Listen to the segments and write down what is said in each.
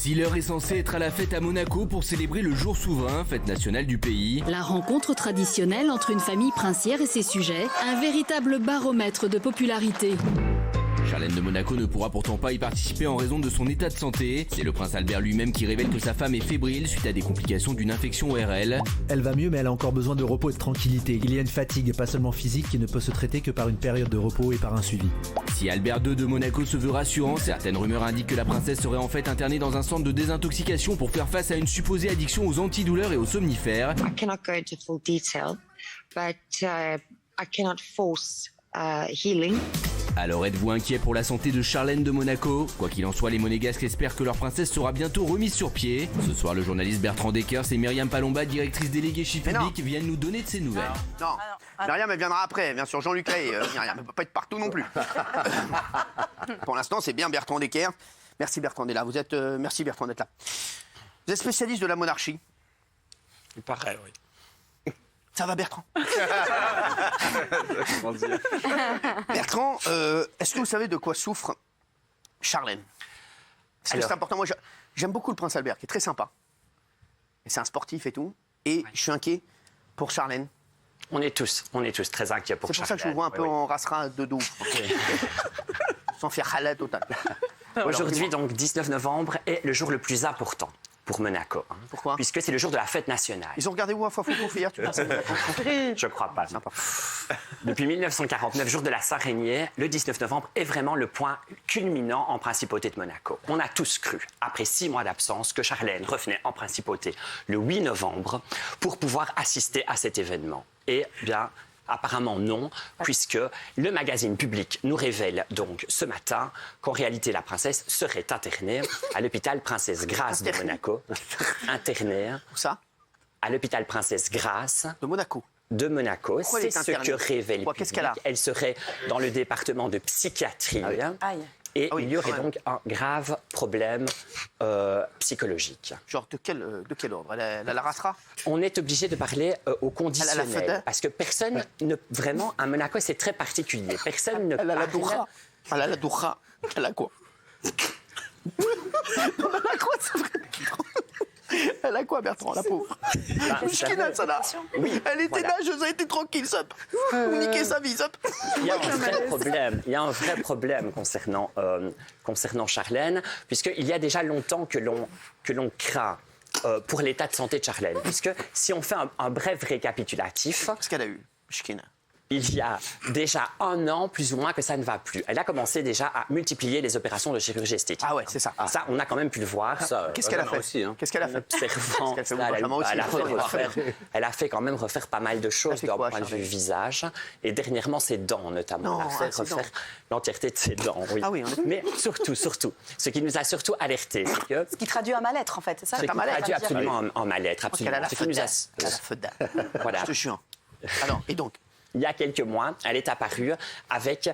Tiller est censé être à la fête à Monaco pour célébrer le jour souverain, fête nationale du pays. La rencontre traditionnelle entre une famille princière et ses sujets, un véritable baromètre de popularité. Charlène de Monaco ne pourra pourtant pas y participer en raison de son état de santé. C'est le prince Albert lui-même qui révèle que sa femme est fébrile suite à des complications d'une infection ORL. Elle va mieux, mais elle a encore besoin de repos et de tranquillité. Il y a une fatigue, pas seulement physique, qui ne peut se traiter que par une période de repos et par un suivi. Si Albert II de Monaco se veut rassurant, certaines rumeurs indiquent que la princesse serait en fait internée dans un centre de désintoxication pour faire face à une supposée addiction aux antidouleurs et aux somnifères. I cannot go into full detail, but I cannot force healing. Alors êtes-vous inquiet pour la santé de Charlène de Monaco? Quoi qu'il en soit, les Monégasques espèrent que leur princesse sera bientôt remise sur pied. Ce soir, le journaliste Bertrand Dekers et Myriam Palomba, directrice déléguée chez Public, viennent nous donner de ces nouvelles. Non, Myriam, elle viendra après, bien sûr, Jean-Luc Ray. Myriam, elle ne peut pas être partout non plus. Pour l'instant, c'est bien Bertrand Dekers. Merci Bertrand d'être là. Merci Bertrand d'être là. Vous êtes spécialiste de la monarchie? Il paraît, oui. Ça va, Bertrand? Bertrand, est-ce que vous savez de quoi souffre Charlène? Parce que c'est important. Moi, j'aime beaucoup le prince Albert, qui est très sympa. Et c'est un sportif et tout. Et je suis inquiet pour Charlène. On est tous très inquiets pour Charlène. C'est pour ça que je vous vois un peu en rassera de dos. Sans faire halal total. Aujourd'hui, donc 19 novembre, est le jour le plus important pour Monaco. Pourquoi? Puisque c'est le jour de la fête nationale. Ils ont regardé où à Fofouf hier, tu penses? Je crois pas. Depuis 1949, jour de la Saint-Rénier, le 19 novembre est vraiment le point culminant en principauté de Monaco. On a tous cru, après 6 mois d'absence, que Charlène revenait en principauté le 8 novembre pour pouvoir assister à cet événement. Et bien, apparemment non, puisque le magazine Public nous révèle donc ce matin qu'en réalité la princesse serait internée à l'hôpital Princesse Grace de Monaco. Internée. Où ça? À l'hôpital Princesse Grace. De Monaco. De Monaco. C'est ce que révèle Public. Qu'est-ce qu'elle a? Elle serait dans le département de psychiatrie. Aïe. Et il y aurait donc un grave problème psychologique. Genre de quel ordre? Elle la rassera? On est obligé de parler au conditionnel. Parce que personne ne... Vraiment, à Monaco, c'est très particulier. Personne ne Elle a la parle... doura. Elle a la doura. Elle a quoi? Non, elle a quoi, c'est vrai? Elle a quoi, Bertrand, la pauvre? Michkina, ça là. Oui, elle était voilà. nageuse, elle était tranquille, Zop. Vous niquez sa vie, Zop. Il y a un vrai problème concernant Charlène, puisqu'il y a déjà longtemps que l'on craint pour l'état de santé de Charlène. Puisque si on fait un bref récapitulatif... Qu'est-ce qu'elle a eu, Michkina? Il y a déjà 1 an, plus ou moins, que ça ne va plus. Elle a commencé déjà à multiplier les opérations de chirurgie esthétique. Ah ouais, c'est ça. Ça, on a quand même pu le voir. Qu'est-ce qu'elle a fait aussi, hein? Qu'est-ce qu'elle a fait? Observant, Qu'est-ce qu'elle fait? elle a fait quand même refaire pas mal de choses d'un point de vue Charlène? visage. Et dernièrement, ses dents, notamment. Elle a fait refaire l'entièreté de ses dents. Oui. Ah oui, mais surtout, ce qui nous a surtout alertés, c'est que... Ce qui traduit un mal-être, en fait, c'est ça? Ce qui traduit absolument un mal-être, absolument. Elle a la Ce qui nous a... feuda. Voilà. Je te jure. Alors, et donc? Il y a quelques mois, elle est apparue avec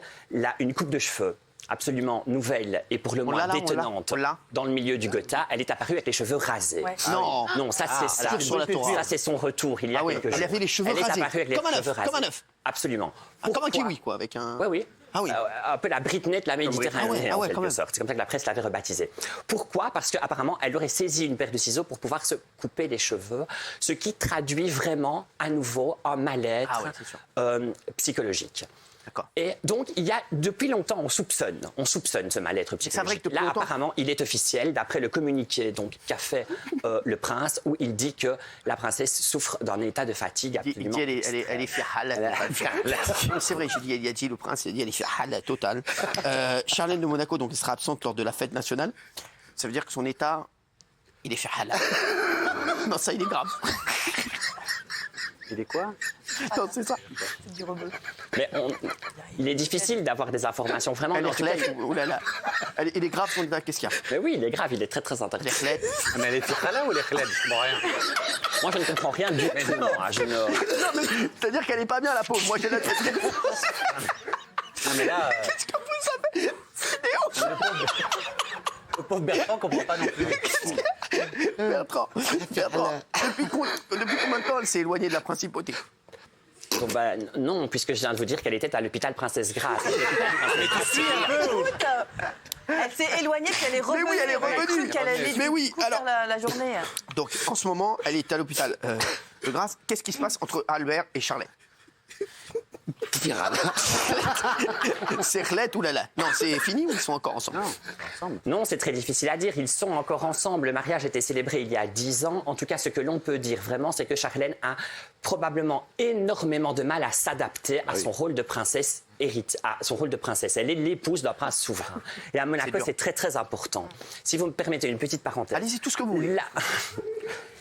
une coupe de cheveux absolument nouvelle et pour le moins détonnante dans le milieu du Gotha. Elle est apparue avec les cheveux rasés. Ouais. Non, ça c'est ça. Ça c'est son retour il y a quelques jours. Elle avait les cheveux rasés. Elle est apparue avec les cheveux rasés. Comme un œuf. Absolument. Comme un kiwi, quoi, avec un... Oui. Ah oui. Un peu la Britney de la Méditerranée, en quelque même. sorte. C'est comme ça que la presse l'avait rebaptisée. Pourquoi? Parce qu'apparemment, elle aurait saisi une paire de ciseaux pour pouvoir se couper les cheveux, ce qui traduit vraiment, à nouveau, un mal-être psychologique. D'accord. Et donc, il y a, depuis longtemps, on soupçonne ce mal-être psychologique. Vrai que là, apparemment, il est officiel, d'après le communiqué qu'a fait le prince, où il dit que la princesse souffre d'un état de fatigue absolument... Il dit elle est fihala. C'est vrai, il a dit, le prince, il a dit elle est fihala totale. Charlène de Monaco, donc, elle sera absente lors de la fête nationale. Ça veut dire que son état, il est fihala. Non, ça, il est grave. Il est quoi? Non, c'est ça. C'est du rebeu. Mais il est difficile d'avoir des informations vraiment... Elle est claire, oh là là. Il est grave son état, qu'est-ce qu'il y a? Mais oui, il est grave, il est très très intéressant. Mais elle est fihala ou elle est khled? Je comprends rien. Moi, je ne comprends rien du tout. Non, mais c'est-à-dire qu'elle est pas bien, la pauvre. Moi, j'ai la tête. Non, mais là... Qu'est-ce que vous savez? Vidéo. Le pauvre Bertrand comprend pas non plus. Bertrand, depuis combien de temps elle s'est éloignée de la principauté? Donc, non, puisque je viens de vous dire qu'elle était à l'hôpital Princesse Grace. Mais tu suis un peu ou... Elle s'est éloignée, puis elle est revenue. Mais oui, elle est On a cru revenue. qu'elle allait Mais oui, faire alors- la journée. Donc, en ce moment, elle est à l'hôpital de Grasse. Qu'est-ce qui se passe entre Albert et Charlotte? C'est Arlette ou Lala? Non, c'est fini ou ils sont encore ensemble? Non, c'est très difficile à dire. Ils sont encore ensemble. Le mariage a été célébré il y a 10 ans. En tout cas, ce que l'on peut dire vraiment, c'est que Charlène a probablement énormément de mal à s'adapter à son rôle de princesse à son rôle de princesse. Elle est l'épouse d'un prince souverain. Et à Monaco, c'est très, très important. Si vous me permettez une petite parenthèse. Allez-y, tout ce que vous voulez.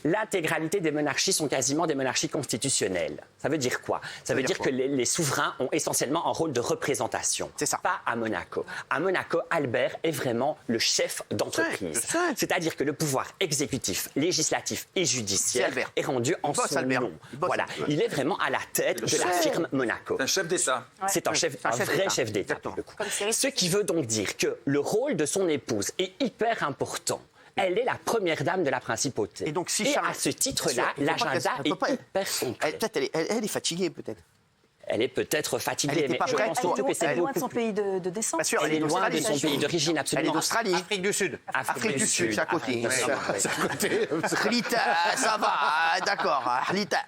L'intégralité des monarchies sont quasiment des monarchies constitutionnelles. Ça veut dire quoi? Ça veut dire que les souverains ont essentiellement un rôle de représentation. C'est ça. Pas à Monaco. À Monaco, Albert est vraiment le chef d'entreprise. Je sais. C'est-à-dire que le pouvoir exécutif, législatif et judiciaire Albert. est rendu en son Albert. nom. Il bosse, Voilà. Albert. Il est vraiment à la tête de la firme Monaco. C'est un chef d'État. C'est un vrai chef d'État. pour le coup. Ce qui veut donc dire que le rôle de son épouse est hyper important. Elle est la première dame de la principauté. Et donc, si à Charles- ce titre-là, Bien sûr, il faut pas l'agenda qu'elle- elle est peut pas- hyper complet. Peut-être elle est fatiguée, peut-être. Elle est peut-être fatiguée, Elle était mais pas je prête. pense Elle surtout que est c'est loin de beaucoup son pays de naissance. Pas sûr, Elle est loin de d'Australie. son pays d'origine, Elle est absolument. d'Australie. Afrique du Sud. Afrique du Sud, c'est à côté. Afrique du Sud. Rita, ça va, d'accord. Rita.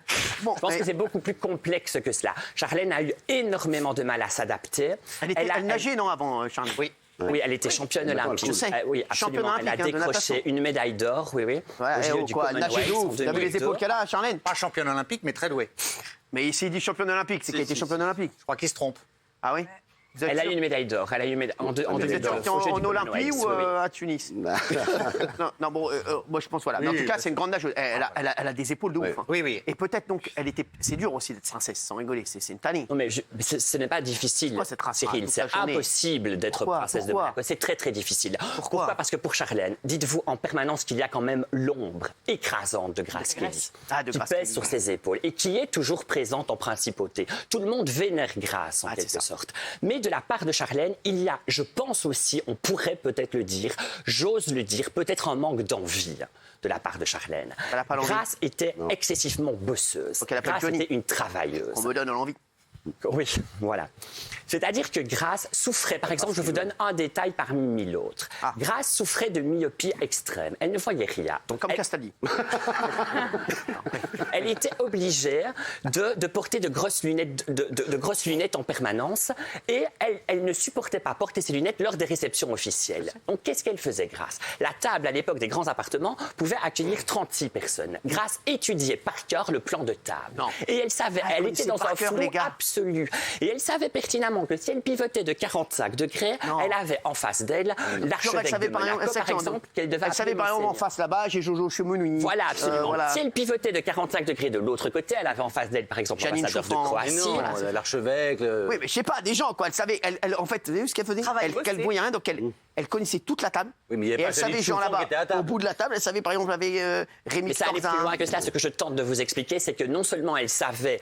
Bon, Je pense mais que c'est beaucoup plus complexe que cela. Charlène a eu énormément de mal à s'adapter. elle nageait, non, avant, Charles? Oui. Oui, elle était championne olympique. Je sais. Oui, Championne absolument. Elle a olympique, hein, de décroché natation. une médaille d'or, oui. Ouais, aux JO du quoi, Commonwealth nager en d'où? Vous avez les 2002. épaules qu'elle a, Charlène? Pas championne olympique, mais très douée. Mais s'il dit championne olympique, c'est qu'elle était championne olympique. Je crois qu'il se trompe. Ah oui? Vous êtes Elle a sûr? eu une médaille d'or. Elle a eu une médaille en Vous êtes 2002. sûr aux Jeux en du Olympie Commonwealth, ou oui, oui. à Tunis? Non, bon, moi je pense, voilà. Mais en Oui, tout cas, parce c'est une grande nageuse. Elle a des épaules de ouf. hein. Oui, oui. Et peut-être donc, c'est dur aussi d'être princesse, sans rigoler. C'est une tannée. Non, mais ce n'est pas difficile, Pourquoi cette race Cyril. toute C'est la journée? impossible d'être Pourquoi princesse de Pourquoi Monaco. C'est très, très difficile. Pourquoi Parce que pour Charlène, dites-vous en permanence qu'il y a quand même l'ombre écrasante de Grace Kelly De qui Grace pèse Kelly. sur ses épaules et qui est toujours présente en principauté. Tout le monde vénère Grace, en c'est quelque ça. sorte. Mais de la part de Charlène, il y a, je pense aussi, on pourrait peut-être le dire, j'ose le dire, peut-être un manque d'envie de la part de Charlène. Elle a pas l'envie. Grace était excessivement bosseuse. Donc elle a pas Grace Johnny. était une travailleuse. On me donne l'envie. Oui, voilà. C'est-à-dire que Grace souffrait, par exemple, je vous donne un détail parmi mille autres. Ah. Grace souffrait de myopie extrême. Elle ne voyait rien. Donc Comme elle, Castaldi. elle était obligée de porter de grosses lunettes, de grosses lunettes en permanence et elle ne supportait pas porter ses lunettes lors des réceptions officielles. Donc qu'est-ce qu'elle faisait, Grace? La table, à l'époque des grands appartements, pouvait accueillir 36 personnes. Grace étudiait par cœur le plan de table. Non. Et elle savait, elle connaissait était dans par un cœur, flou les gars. absolu. Et elle savait pertinemment que si elle pivotait de 45 degrés, Non. elle avait en face d'elle Elle l'archevêque savait de par Monaco, par exemple, qu'elle devait Elle savait par exemple absolument en face là-bas, j'ai Jojo Chemouni. voilà, absolument. Voilà. Si elle pivotait de 45 degrés de l'autre côté, elle avait en face d'elle, par exemple, Janine l'ambassadeur de Chauffant. Mais Croatie. non, l'archevêque. Oui, mais je sais pas, des gens, quoi. Elle savait, en fait, vous avez vu ce qu'elle faisait? Elle voyait rien, donc elle connaissait toute la table. Oui, mais il y avait et pas elle savait, Janine genre Chauffant qui était à là-bas, table. au bout de la table, elle savait, par exemple, avec Rémi Mais ça allait plus Corzin. loin que cela. Ce que je tente de vous expliquer, c'est que non seulement elle savait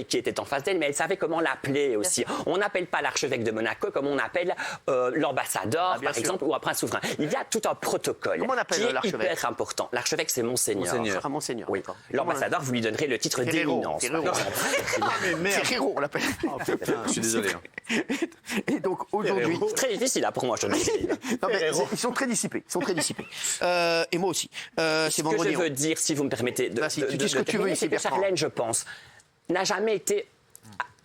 qui était en face d'elle, mais elle savait comment l'appeler aussi. On n'appelle pas l'archevêque de Monaco comme on appelle l'ambassadeur, bien par sûr. exemple, ou un prince souverain. Il y a tout un protocole Comment on appelle qui est l'archevêque? hyper important. L'archevêque, c'est Monseigneur. Ah, Monseigneur. Oui. d'accord. L'ambassadeur, vous lui donnerez le titre Ferrero, d'éminence. Ferrero. par exemple. Ferrero, on l'appelle. Je suis désolé. Et donc aujourd'hui. C'est très difficile là, pour moi, je te le dis. Non, mais ils sont très dissipés. Ils sont très dissipés. Et moi aussi. C'est Ce que vendredi. je veux dire, si vous me permettez de, Vas-y, tu dis ce que tu veux terminer, ici, c'est que Bertrand. Charlène, je pense, n'a jamais été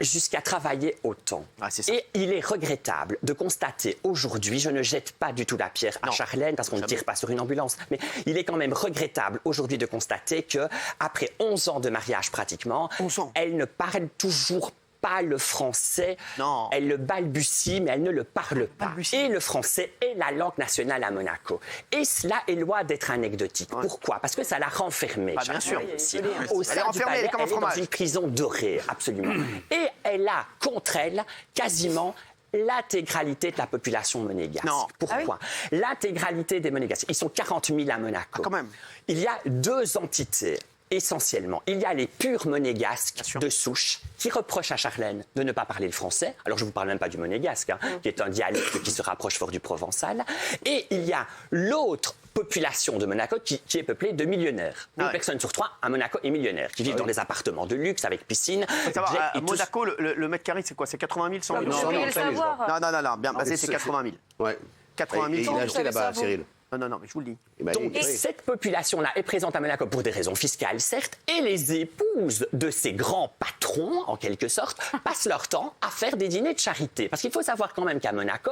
jusqu'à travailler autant. Ah, c'est ça. Et il est regrettable de constater aujourd'hui, je ne jette pas du tout la pierre à Charlène parce qu'on ne tire pas sur une ambulance, mais il est quand même regrettable aujourd'hui de constater que après 11 ans de mariage pratiquement, 11 ans. elle ne parle toujours pas le français. Non. Elle le balbutie, mais elle ne le parle pas. Balbutie. Et le français est la langue nationale à Monaco. Et cela est loin d'être anecdotique. Pourquoi? Parce que ça l'a renfermée. Ah, bien sûr. Aussi. Au Elle est sein du renfermée, elle est palais, comme un elle est dans fromage. une prison dorée, absolument. Et elle a contre elle quasiment l'intégralité de la population monégasque. Non. Pourquoi? L'intégralité des monégasques. Ils sont 40 000 à Monaco. Ah, quand même. Il y a deux entités essentiellement. Il y a les purs monégasques de souche qui reprochent à Charlène de ne pas parler le français. Alors, je ne vous parle même pas du monégasque, qui est un dialecte qui se rapproche fort du provençal. Et il y a l'autre population de Monaco qui est peuplée de millionnaires. Une personne sur 3 à Monaco est millionnaire, qui vivent dans des appartements de luxe avec piscine. Faut savoir, à Monaco, le mètre carré, c'est quoi? C'est 80 000, 100 000? Non, bien basé, c'est 80 000. Ouais. 80 000. Il a acheté là-bas, Cyril. Non, mais je vous le dis. Donc, cette population-là est présente à Monaco pour des raisons fiscales, certes, et les épouses de ces grands patrons, en quelque sorte, passent leur temps à faire des dîners de charité. Parce qu'il faut savoir quand même qu'à Monaco,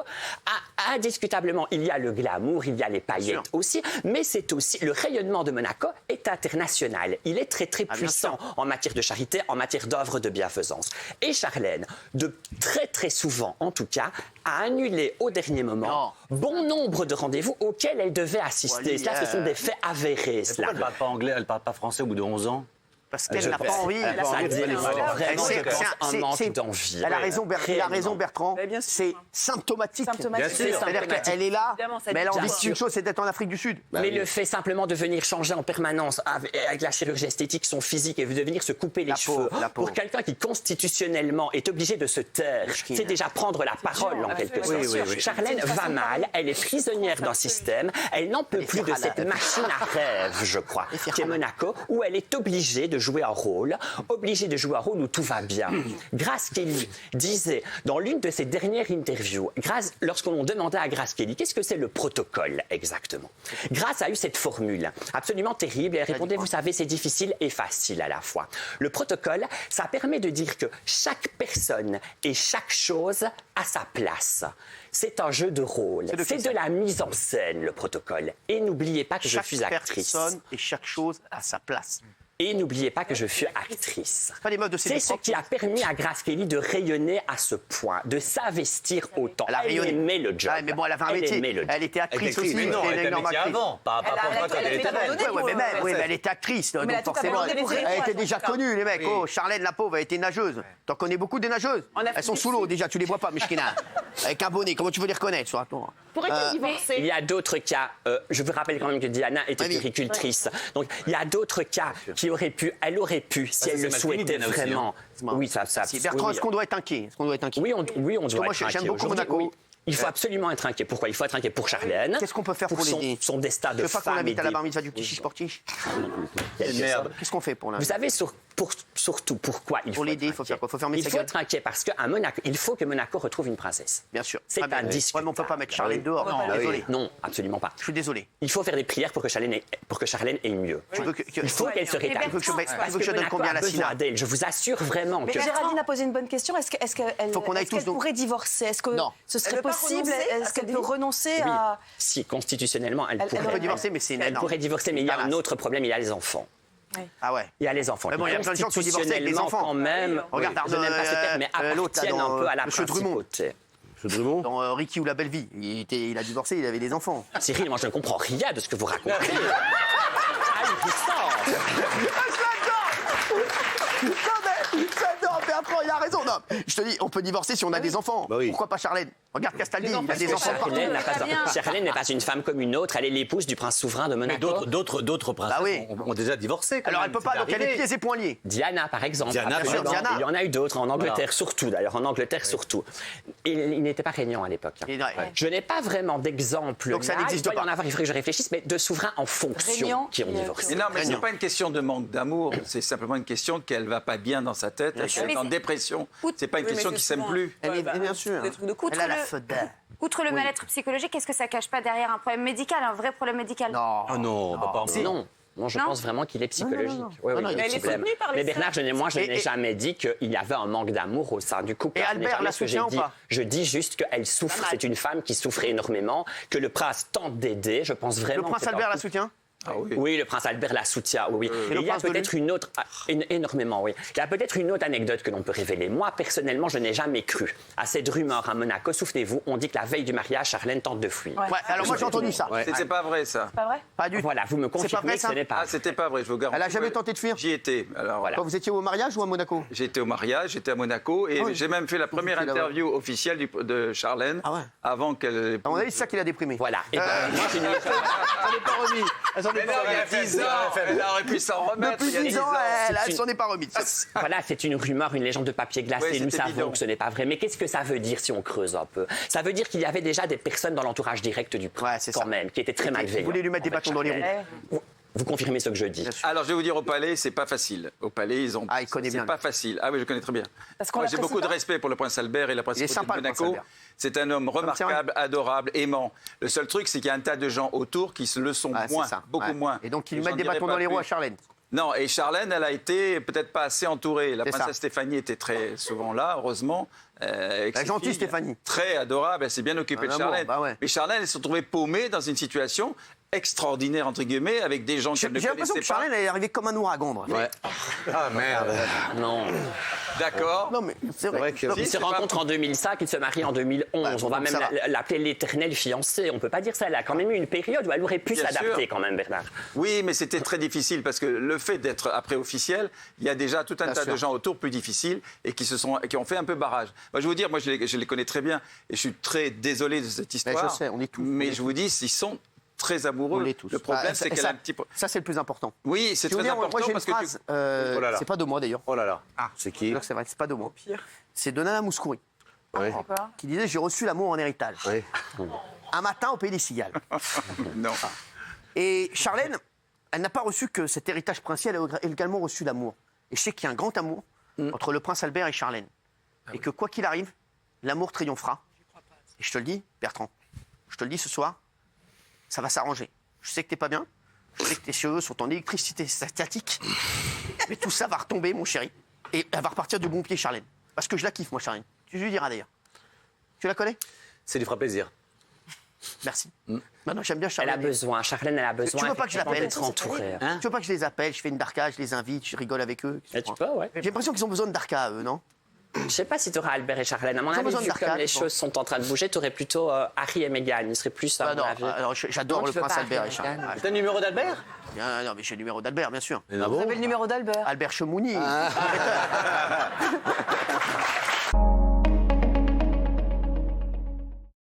indiscutablement, il y a le glamour, il y a les paillettes aussi, mais c'est aussi, le rayonnement de Monaco est international. Il est très, très puissant en matière de charité, en matière d'œuvres de bienfaisance. Et Charlène, de très, très souvent, en tout cas, a annulé au dernier moment bon nombre de rendez-vous auxquels elle devait assister. Cela, ce sont des faits avérés. Pourquoi elle ne parle pas anglais, elle ne parle pas français au bout de 11 ans? Parce qu'elle n'a pas envie. Elle manque d'envie. Elle a raison, Bertrand. C'est symptomatique. C'est-à-dire qu'elle est là, mais elle a envie d'une chose, c'est d'être en Afrique du Sud. Mais le fait simplement de venir changer en permanence avec la chirurgie esthétique son physique et de venir se couper les cheveux pour quelqu'un qui constitutionnellement est obligé de se taire, c'est déjà prendre la parole en quelque sorte. Charlène va mal, elle est prisonnière d'un système, elle n'en peut plus de cette machine à rêve, je crois, qui est Monaco, où elle est obligée de jouer un rôle où tout va bien. Grace Kelly disait dans l'une de ses dernières interviews, lorsqu'on demandait à Grace Kelly qu'est-ce que c'est le protocole exactement, Grace a eu cette formule absolument terrible et elle répondait, vous savez, c'est difficile et facile à la fois. Le protocole, ça permet de dire que chaque personne et chaque chose a sa place. C'est un jeu de rôle, c'est de la mise en scène, le protocole. Et n'oubliez pas que je suis actrice. Chaque personne et chaque chose a sa place. Et n'oubliez pas que je suis actrice. C'est ce qui a permis à Grace Kelly de rayonner à ce point, de s'investir autant. Elle aimait le job. Mais bon, elle avait un métier. Elle était actrice aussi. Mais non, elle était métier avant, pas quand elle était belle. Oui, mais elle était actrice, donc forcément. Elle était déjà connue, les mecs. Oh, Charlène, la pauvre, elle était nageuse. T'en connais beaucoup des nageuses? Elles sont sous l'eau déjà, tu les vois pas, Mishkina. Avec un bonnet, comment tu veux les reconnaître? Pourrait-elle divorcer? Il y a d'autres cas. Je vous rappelle quand même que Diana était puricultrice. Donc, il y a d'autres cas qui elle aurait pu, si elle le souhaitait vraiment. Oui, ça. Bertrand, est-ce qu'on doit être inquiet? Oui, on doit être inquiet. Moi, j'aime beaucoup Monaco. Il faut absolument être inquiet. Pourquoi? Il faut être inquiet pour Charlène. Qu'est-ce qu'on peut faire pour l'aider? Son destin de femme. Je veux pas qu'on invite à la bar mitzvah du petit sportif. Merde. Qu'est-ce qu'on fait pour l'inviter? Vous savez surtout pourquoi il faut l'aider, il faut faire quoi? Faut fermer sa gueule. Il faut être inquiet parce qu'à Monaco, il faut que Monaco retrouve une princesse. Bien sûr. C'est indiscutable. On ne peut pas mettre Charlène dehors. Non, désolé. Non, absolument pas. Je suis désolé. Il faut faire des prières pour que Charlène ait mieux. Il faut qu'elle se rétablisse. Tu veux que je donne combien à la Sina? Je vous assure vraiment que... Mais Géraldine a posé une bonne question. Est-ce qu'elle pourrait divorcer? Est-ce que ce serait possible? Est-ce qu'elle peut renoncer à... Si, constitutionnellement, elle pourrait divorcer, mais c'est énorme. Elle pourrait divorcer, mais il y a un autre problème, il y a les enfants. Ah ouais. Il y a les enfants. Mais bon, il y a plein de gens qui ont divorcé avec des enfants. Quand même, regarde, je n'aime pas ce terme, mais appartiennent un peu à la principauté. Dans Ricky ou la belle vie, il a divorcé, il avait des enfants. Cyril, moi je ne comprends rien de ce que vous racontez. J'adore, Bertrand, il a raison. Non, je te dis, on peut divorcer si on a des enfants. Pourquoi pas Charlène? Regarde Castaldi, il a des enfants partout. Charlène n'est pas une femme comme une autre, elle est l'épouse du prince souverain de Monaco. Mais d'autres princesses ont déjà divorcé. Alors elle peut pas, donc elle est pieds et poings liés. Diana, par exemple. Diana. Il y en a eu d'autres, en Angleterre surtout, d'ailleurs, en Angleterre surtout. Il n'était pas régnant à l'époque. Je n'ai pas vraiment d'exemple. Donc ça n'existe pas. Il faudrait que je réfléchisse, mais de souverains en fonction qui ont divorcé. Non, mais c'est pas une question de manque d'amour, c'est simplement une question qu'elle va pas bien dans sa tête, elle est en dépression. C'est pas une question qui s'aime plus. Bien sûr. Elle a la fedère. Outre le mal-être psychologique, est-ce que ça cache pas derrière un problème médical, un vrai problème médical? Non, pas non. Non, je pense vraiment qu'il est psychologique. Oui, elle est soutenue par les mais Bernard, je n'ai jamais dit qu'il y avait un manque d'amour au sein du couple. Et Albert la soutient ou pas? Je dis juste qu'elle souffre. C'est une femme qui souffre énormément, que le prince tente d'aider. Je pense vraiment. Le prince Albert la soutient? Oui, le prince Albert la soutient, oui. Et il y a peut-être une autre... énormément, oui. Il y a peut-être une autre anecdote que l'on peut révéler. Moi, personnellement, je n'ai jamais cru à cette rumeur à Monaco. Souvenez-vous, on dit que la veille du mariage, Charlène tente de fuir. Ouais, alors moi, j'ai entendu ça. C'était pas vrai, ça. Pas vrai? Pas du tout. Voilà, vous me confirmez que ce n'est pas. Ah, c'était pas vrai, je vous garantis. Elle a jamais tenté de fuir? J'y étais. Alors, voilà. Vous étiez au mariage ou à Monaco? J'étais au mariage, j'étais à Monaco et j'ai même fait la première interview officielle de Charlène avant qu'elle... À mon avis, c'est ça qui l'a déprimée. Voilà. Et moi, je n'y ai pas... Elle s'en est pas remis. Elle s'en est pas Il y a 10 ans, elle aurait pu s'en remettre. Depuis 10 ans, elle s'en est pas remise. Voilà, c'est une rumeur, une légende de papier glacé. Oui, Nous c'est savons évident. que ce n'est pas vrai. Mais qu'est-ce que ça veut dire si on creuse un peu? Ça veut dire qu'il y avait déjà des personnes dans l'entourage direct du prince, quand même, qui étaient très malveillants. Vous voulez lui mettre des bâtons dans les roues. Vous confirmez ce que je dis? Alors, je vais vous dire, au palais, c'est pas facile. Au palais, ils ont. Ah, il connaît bien. C'est pas facile. Ah oui, je connais très bien. Parce qu'on Moi, j'ai l'apprécie beaucoup de pas. respect pour le prince Albert et la principauté sympa, de le prince Monaco. Albert. C'est un homme remarquable, adorable, aimant. Le seul truc, c'est qu'il y a un tas de gens autour qui se le sont Ah, c'est moins, ça, beaucoup ouais. moins. Et donc, ils lui J'en mettent des dirai bâtons pas dans les roues à plus. Charlène. Non, et Charlène, elle a été peut-être pas assez entourée. La C'est princesse ça. Stéphanie était très souvent là, heureusement. Avec La ses gentille filles. Stéphanie. Très adorable, elle s'est bien occupée Un de amour, Charlène. bah ouais. Mais Charlène, elle se trouvait paumée dans une situation extraordinaire, entre guillemets, avec des gens J'ai qu'elle ne l'impression connaissait que pas. Charlène, elle est arrivée comme un ouragan. Moi. Ouais. Ah merde. Non. D'accord. Non, mais c'est vrai. que- Non, Ils mais se c'est pas- rencontrent en 2005, ils se marient en 2011. Bah, On va donc même ça va. l'appeler l'éternelle fiancée. On peut pas dire ça. Elle a quand même eu une période où elle aurait pu Bien s'adapter sûr. quand même, Bernard. Oui, mais c'était très difficile parce que le fait d'être après officiel, il y a déjà tout un Bien tas sûr. de gens autour plus difficiles et qui ont fait un peu barrage. Moi, je vais vous dire, moi, je les connais très bien et je suis très désolé de cette histoire. je sais, on est tous. Mais je vous dis, ils sont très amoureux. On l'est tous. Le problème, Ah, c'est et qu'elle ça- a un petit peu. Ça, c'est le plus important. Oui, c'est Je veux très dire, moi, important j'ai une parce que phrase, Oh là là. c'est pas de moi d'ailleurs. Oh là là. C'est qui? C'est vrai, c'est pas de moi. C'est de Nana Mouskouri, Oui. qui disait j'ai reçu l'amour en héritage. Oui. Un matin au pays des cigales. Non. Et Charlène, elle n'a pas reçu que cet héritage princier, elle a également reçu l'amour. Et je sais qu'il y a un grand amour entre le prince Albert et Charlène. Et que quoi qu'il arrive, l'amour triomphera. Et je te le dis, Bertrand, je te le dis ce soir, ça va s'arranger. Je sais que t'es pas bien, je sais que tes cheveux sont en électricité statique, mais tout ça va retomber, mon chéri. Et elle va repartir du bon pied, Charlène. Parce que je la kiffe, moi, Charlène. Tu lui diras d'ailleurs. Tu la connais? Ça lui fera plaisir. Merci. Non, j'aime bien Elle Charlène. a besoin, Charlène, elle a besoin. Tu veux pas que je effectivement, l'appelle d'être entourée. Hein? Tu veux pas que je les appelle, je fais une darka, je les invite, je rigole avec eux. Tu peux, ouais. J'ai l'impression qu'ils ont besoin de darka, eux, non? Je sais pas si tu auras Albert et Charlène. À mon Ils ont avis, besoin vu d'arcade, comme les je choses sont en train de bouger, tu aurais plutôt Harry et Meghan. Ils seraient plus à Ah mon non, avis. alors j'adore Non, le tu veux prince pas Albert et Harry et Charles. Meghan. T'as le numéro d'Albert? Non, mais j'ai le numéro d'Albert, bien sûr. Ah Vous bon? avez le numéro d'Albert. Albert Chemouni.